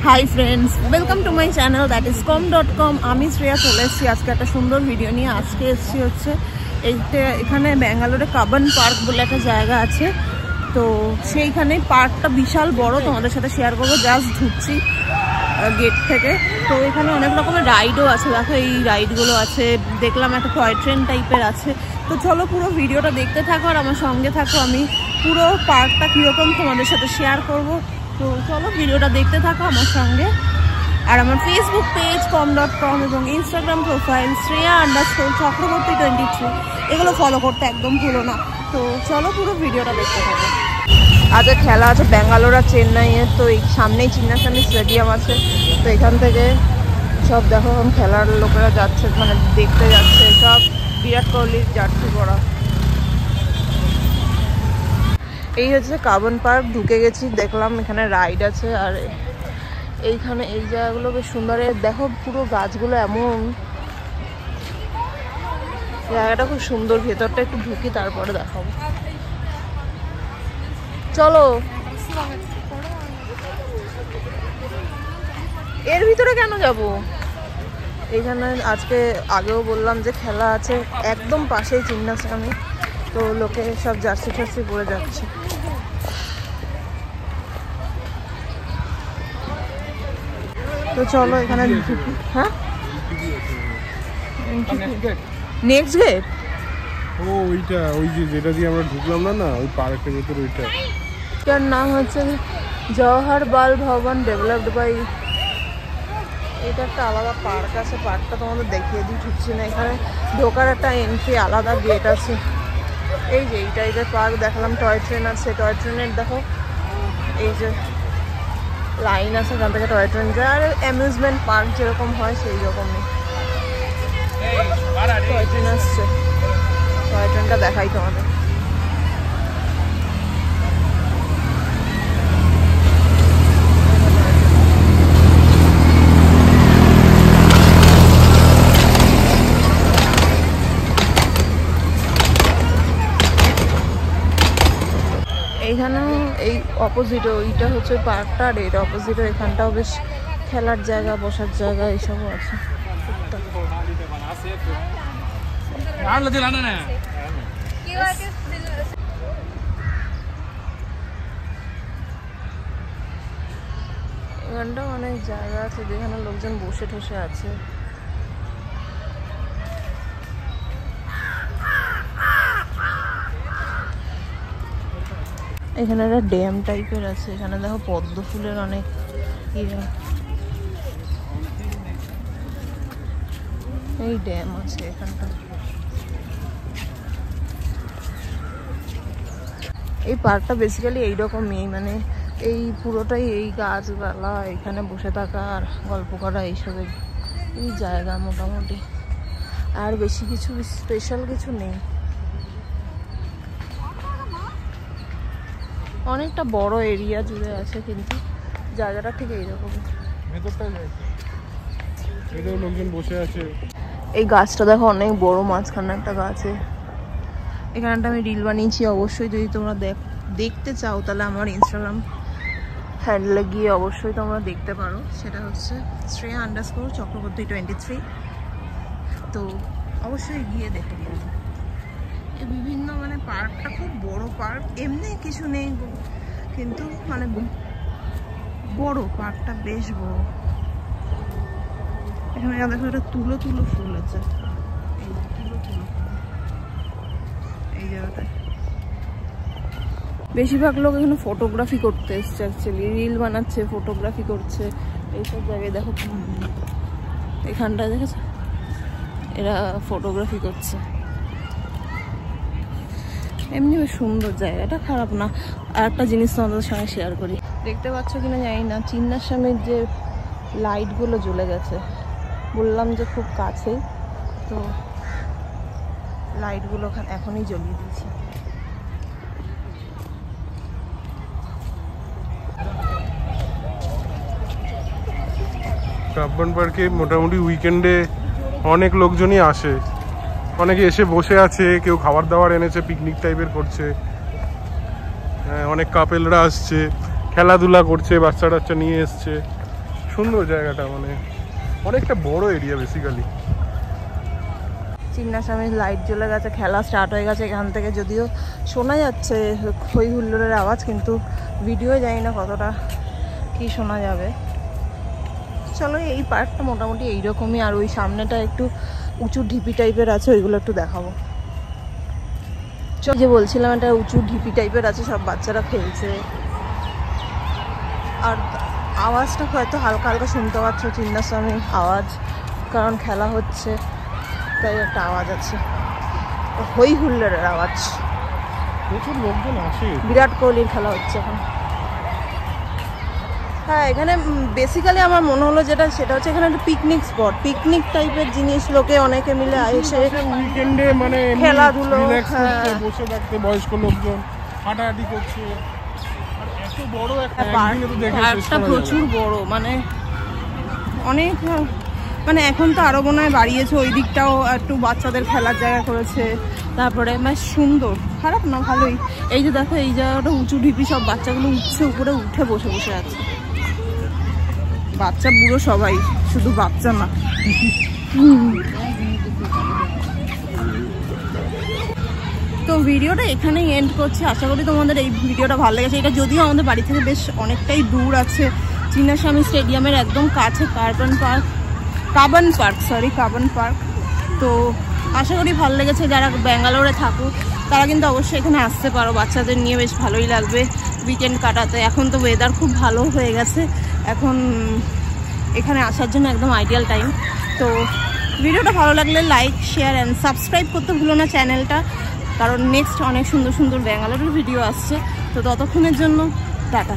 Hi friends, welcome to my channel that is com.com। আমি শ্রেয়া চলে এসেছি আজকে একটা সুন্দর ভিডিও নিয়ে। আজকে এসেছি হচ্ছে এখানে ব্যাঙ্গালোরে কাবন পার্ক বলে একটা জায়গা আছে, তো সেইখানে পার্কটা বিশাল বড়, তোমাদের সাথে শেয়ার করবো। জাস্ট ঢুকছি গেট থেকে। তো এখানে অনেক রকমের রাইডও আছে, দেখো এই রাইডগুলো আছে, দেখলাম একটা টয় ট্রেন টাইপের আছে। তো চলো পুরো ভিডিওটা দেখতে থাকো আর আমার সঙ্গে থাকো, আমি পুরো পার্কটা কীরকম তোমাদের সাথে শেয়ার করব। তো চলো ভিডিওটা দেখতে থাকো আমার সঙ্গে। আর আমার ফেসবুক পেজ com.com এবং ইনস্টাগ্রাম প্রোফাইল Shreya_Chakraborty23 এগুলো ফলো করতে একদম ভুলো না। তো চলো পুরো ভিডিওটা দেখতে থাকো। আজ খেলা আছে ব্যাঙ্গালোর আর চেন্নাইয়ের, তো এই সামনেই চিন্নাস্বামী স্টেডিয়াম আছে। তো এখান থেকে সব দেখো এখন খেলার লোকেরা যাচ্ছে, মানে দেখতে যাচ্ছে, সব বিরাট কোহলির জার্সি পরা। এই হচ্ছে কাবন পার্ক, ঢুকে গেছি, দেখলাম এখানে রাইড আছে। আর এইখানে এই জায়গাগুলো বেশ সুন্দর, দেখো পুরো গাছগুলো এমন, জায়গাটা খুব সুন্দর। ভেতরটা একটু ঢুকি তারপরে দেখাবো, চলো। এর ভিতরে কেন যাব? এইখানে আজকে আগেও বললাম যে খেলা আছে, একদম পাশেই চিন্নাস্বামী, তো লোকে সব জার্সি টার্সি পরে যাচ্ছে। তো চলো এখানে ঢুকি। হ্যাঁ, নেক্সট গেট। ও ওইটা, ওই যে যেটা দিয়ে আমরা ঢুকলাম না ওই পার্কের ভিতরে, ওইটা। এটার নাম হচ্ছে জওহর বাল ভবন ডেভেলপড বাই। এটা একটা আলাদা পার্ক আছে, পার্কটা তোমাদের দেখিয়ে দিই, ঢুকছি না। এখানে ঢোকার একটা এন্ট্রি আলাদা গেট আছে। এই যে এই টাইপের পার্ক দেখালাম, টয় ট্রেন আছে, টয় ট্রেনের দেখো এই যে লাইন আছে, এখান থেকে টয় ট্রেন যায়। আর অ্যামিউজমেন্ট পার্ক যেরকম হয় সেই রকমই টয় ট্রেন আসছে। টয় ট্রেনটা দেখাই তোমাদের। এইখানেও এই অপোজিটে, ওইটা হচ্ছে পার্কটা, আর এর অপোজিটে এখানটাও বেশ খেলার জায়গা, বসার জায়গা এইসবও আছে। এখানটাও অনেক জায়গা আছে যেখানে লোকজন বসে ঠসে আছে। এখানে একটা ড্যাম টাইপের আছে, এখানে দেখো পদ্ম ফুলের অনেক এই ড্যাম আছে এখানটা। এই পার্কটা বেসিক্যালি এইরকমই, মানে এই পুরোটাই এই গাছপালা, এখানে বসে থাকা আর গল্প করা এইসবের এই জায়গা মোটামুটি, আর বেশি কিছু স্পেশাল কিছু নেই। অনেকটা বড় এরিয়া জুড়ে আছে, কিন্তু জায়গাটা ঠিক এইরকম। লোকজন বসে আছে। এই গাছটা দেখো অনেক বড়, মাঝখানে একটা গাছে। এখানটা আমি রিল বানিয়েছি, অবশ্যই যদি তোমরা দেখতে চাও তাহলে আমার ইনস্টাগ্রাম হ্যান্ডেলে গিয়ে অবশ্যই তোমরা দেখতে পারো। সেটা হচ্ছে Shreya_Chakraborty23। তো অবশ্যই গিয়ে দেখে নিও। এই বিভিন্ন মানে পার্কটা খুব বড় পার্ক, এমনি কিছু নেই কিন্তু মানে বড় পার্কটা, বেশ বড়। এখানে দেখো একটা তুলো তুলো ফুল আছে, এই জায়গাটায় বেশিরভাগ লোক এখানে ফটোগ্রাফি করতে এসছে, অ্যাকচুয়ালি রিল বানাচ্ছে, ফটোগ্রাফি করছে এইসব জায়গায়। দেখো এখানটায় দেখেছো, এরা ফটোগ্রাফি করছে। এমনি বেশ সুন্দর জায়গাটা, খারাপ না। আর একটা জিনিস তোমাদের সঙ্গে শেয়ার করি, দেখতে পাচ্ছ কিনা জানি না, চিন্নাস্বামীর যে লাইটগুলো জ্বলে গেছে, বললাম যে খুব কাছেই, তো লাইটগুলো এখনই জ্বলিয়ে দিয়েছে। কাবন পার্কে মোটামুটি উইকেন্ডে অনেক লোকজনই আসে, অনেকে এসে বসে আছে, কেউ খাবার দাবার এনেছে, পিকনিক টাইপের করছে, অনেক কাপেলরা আসছে, খেলাধুলা করছে, বাচ্চা টাচ্চা নিয়ে এসছে। সুন্দর জায়গাটা, মানে অনেকটা বড় এরিয়া বেসিক্যালি। চিন্নাস্বামীর লাইট জ্বলে গেছে, খেলা স্টার্ট হয়ে গেছে এখান থেকে, যদিও শোনা যাচ্ছে হই হুল্লোড়ের আওয়াজ, কিন্তু ভিডিও জানি না কতটা কি শোনা যাবে। চলো, এই পার্কটা মোটামুটি এইরকমই, আর ওই সামনেটা একটু উঁচু ঢিপি টাইপের আছে, ওইগুলো একটু দেখাবো। যে বলছিলাম এটা উঁচু ঢিপি টাইপের আছে, সব বাচ্চারা খেলছে, আর আওয়াজটা হয়তো হালকা হালকা শুনতে পাচ্ছ, চিন্নাস্বামীর আওয়াজ, কারণ খেলা হচ্ছে তাই একটা আওয়াজ আছে, হই হুল্লোড়ের আওয়াজ। প্রচুর লোকজন আসে, বিরাট কোহলির খেলা হচ্ছে এখন। হ্যাঁ, এখানে বেসিক্যালি আমার মনে হলো যেটা, সেটা হচ্ছে এখানে একটা পিকনিক স্পট, পিকনিক টাইপের জিনিস, লোকে অনেকে মিলে এসে উইকেন্ডে মানে খেলাধুলো, বসে থাকতে, বয়স্ক লোকজন হাঁটাহাঁটি করছে। আর এত বড় একটা পার্কটা প্রচুর বড়, মানে অনেক, মানে এখন তো আরো মনে হয় বাড়িয়েছে, ওই দিকটাও একটু বাচ্চাদের খেলার জায়গা করেছে। তারপরে বেশ সুন্দর, খারাপ না, ভালোই। এই যে দেখো, এই জায়গাটা উঁচু ঢিপি, সব বাচ্চাগুলো উঠছে উপরে, উঠে বসে বসে আছে, বাচ্চা বুড়ো সবাই, শুধু বাচ্চা না। তো ভিডিওটা এখানেই এন্ড করছি, আশা করি তোমাদের এই ভিডিওটা ভালো লেগেছে। এটা যদিও আমাদের বাড়ি থেকে বেশ অনেকটাই দূর আছে, চিন্নাস্বামী স্টেডিয়ামের একদম কাছে কাবন পার্ক। তো আশা করি ভালো লেগেছে। যারা ব্যাঙ্গালোরে থাকো তারা কিন্তু অবশ্যই এখানে আসতে পারো, বাচ্চাদের নিয়ে বেশ ভালোই লাগবে উইকেন্ড কাটাতে। এখন তো ওয়েদার খুব ভালো হয়ে গেছে, এখন এখানে আসার জন্য একদম আইডিয়াল টাইম। তো ভিডিওটা ভালো লাগলে লাইক, শেয়ার অ্যান্ড সাবস্ক্রাইব করতে ভুলো না চ্যানেলটা, কারণ নেক্সট অনেক সুন্দর সুন্দর ব্যাঙ্গালোরের ভিডিও আসছে। তো ততক্ষণের জন্য টাটা।